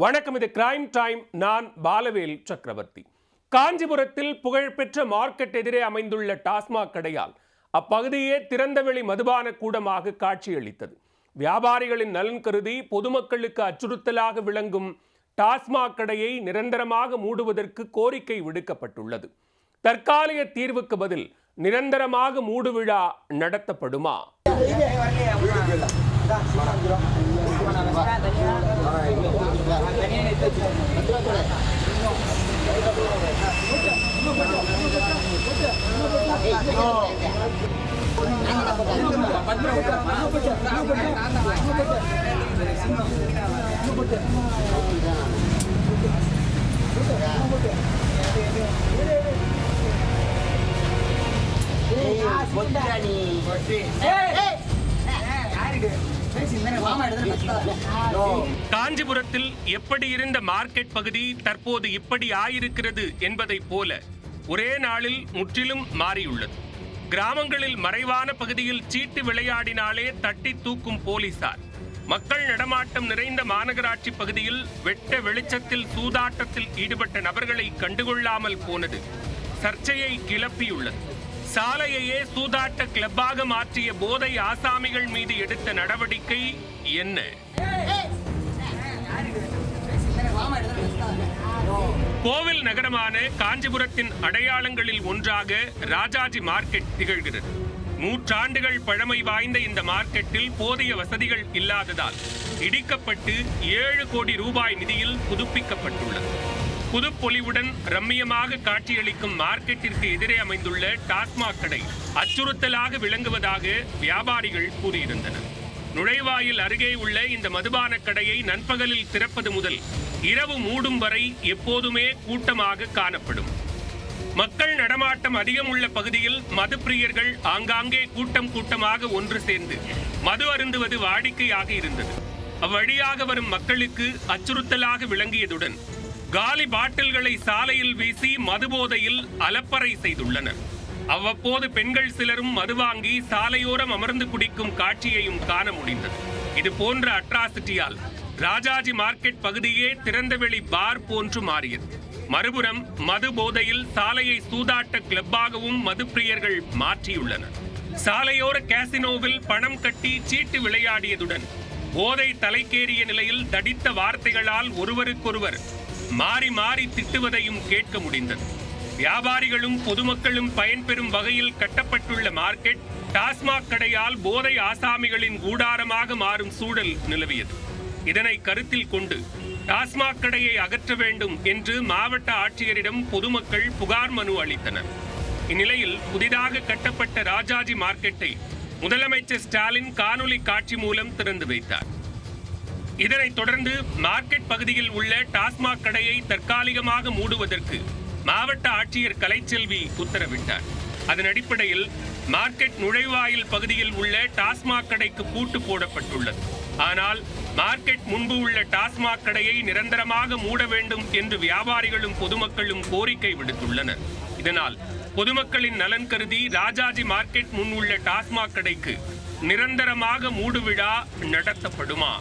வணக்கம், இது crime time. நான் பாலவேல் சக்கரவர்த்தி. காஞ்சிபுரத்தில் புகழ்பெற்ற மார்க்கெட் எதிரே அமைந்துள்ள டாஸ்மாக் கடையால் அப்பகுதியே திறந்தவெளி மதுபான கூடமாக காட்சியளித்தது. வியாபாரிகளின் நலன் கருதி பொதுமக்களுக்கு அச்சுறுத்தலாக விளங்கும் டாஸ்மாக் கடையை நிரந்தரமாக மூடுவதற்கு கோரிக்கை விடுக்கப்பட்டுள்ளது. தற்காலிக தீர்வுக்கு பதில் நிரந்தரமாக மூடு விழா நடத்தப்படுமா? காஞ்சிபுரத்தில் எப்படி இருந்த மார்க்கெட் பகுதி தற்போது இப்படி ஆயிருக்கிறது என்பதை போல ஒரே நாளில் முற்றிலும் மாறியுள்ளது. கிராமங்களில் மறைவான பகுதியில் சீட்டு விளையாடினாலே தட்டி தூக்கும் போலீசார், மக்கள் நடமாட்டம் நிறைந்த மாநகராட்சி பகுதியில் வெட்ட வெளிச்சத்தில் சூதாட்டத்தில் ஈடுபட்ட நபர்களை கண்டுகொள்ளாமல் போனது சர்ச்சையை கிளப்பியுள்ளது. சாலையையே சூதாட்ட கிளப்பாக மாற்றிய போதை ஆசாமிகள் மீது எடுத்த நடவடிக்கை என்ன? கோவில் நகரமான காஞ்சிபுரத்தின் அடையாளங்களில் ஒன்றாக ராஜாஜி மார்க்கெட் திகழ்கிறது. நூற்றாண்டுகள் பழமை வாய்ந்த இந்த மார்க்கெட்டில் போதிய வசதிகள் இல்லாததால் இடிக்கப்பட்டு 7 கோடி ரூபாய் நிதியில் புதுப்பிக்கப்பட்டுள்ளது. புதுப்பொலிவுடன் ரம்மியமாக காட்சியளிக்கும் மார்க்கெட்டிற்கு எதிரே அமைந்துள்ள டாஸ்மாக் கடை அச்சுறுத்தலாக விளங்குவதாக வியாபாரிகள் கூறியிருந்தனர். நுழைவாயில் அருகே உள்ள இந்த மதுபான கடையை நண்பகலில் திறப்பது முதல் இரவு மூடும் வரை எப்போதுமே கூட்டமாக காணப்படும். மக்கள் நடமாட்டம் அதிகம் உள்ள பகுதியில் மது பிரியர்கள் ஆங்காங்கே கூட்டமாக ஒன்று சேர்ந்து மது அருந்துவது வாடிக்கையாக இருந்தது. அவ்வழியாக வரும் மக்களுக்கு அச்சுறுத்தலாக விளங்கியதுடன் காலி பாட்டில்களை சாலையில் வீசி மதுபோதையில் அலப்பறை செய்துள்ளனர். அவ்வப்போது பெண்கள் சிலரும் மது வாங்கி சாலையோரம் அமர்ந்து குடிக்கும் காட்சியையும் காண முடிந்தது. இது போன்ற அட்ராசிட்டியால் ராஜாஜி மார்க்கெட் பகுதியே திறந்தவெளி பார் போன்று மாறியது. மறுபுறம் மது போதையில் சாலையை சூதாட்ட கிளப்பாகவும் மது பிரியர்கள் மாற்றியுள்ளனர். சாலையோர கேசினோவில் பணம் கட்டி சீட்டு விளையாடியதுடன் போதை தலைக்கேறிய நிலையில் தடித்த வார்த்தைகளால் ஒருவருக்கொருவர் மாறி மாறி திட்டுவதையும் கேட்க முடிந்தது. வியாபாரிகளும் பொதுமக்களும் பயன்பெறும் வகையில் கட்டப்பட்டுள்ள மார்க்கெட் டாஸ்மாக் கடையால் போதை ஆசாமிகளின் கூடாரமாக மாறும் சூழல் நிலவியது. இதனை கருத்தில் கொண்டு டாஸ்மாக் கடையை அகற்ற வேண்டும் என்று மாவட்ட ஆட்சியரிடம் பொதுமக்கள் புகார் மனு அளித்தனர். இந்நிலையில் புதிதாக கட்டப்பட்ட ராஜாஜி மார்க்கெட்டை முதலமைச்சர் ஸ்டாலின் காணொலி காட்சி மூலம் திறந்து வைத்தார். இதனைத் தொடர்ந்து மார்க்கெட் பகுதியில் உள்ள டாஸ்மாக் கடையை தற்காலிகமாக மூடுவதற்கு மாவட்ட ஆட்சியர் கலைச்செல்வி உத்தரவிட்டார். அதன் அடிப்படையில் மார்க்கெட் நுழைவாயில் பகுதியில் உள்ள டாஸ்மாக் கடைக்கு பூட்டு போடப்பட்டுள்ளது. ஆனால் மார்க்கெட் முன்பு உள்ள டாஸ்மாக் கடையை நிரந்தரமாக மூட வேண்டும் என்று வியாபாரிகளும் பொதுமக்களும் கோரிக்கை விடுத்துள்ளனர். இதனால் பொதுமக்களின் நலன் கருதி ராஜாஜி மார்க்கெட் முன் உள்ள டாஸ்மாக் கடைக்கு நிரந்தரமாக மூடு விழா நடத்தப்படுமா?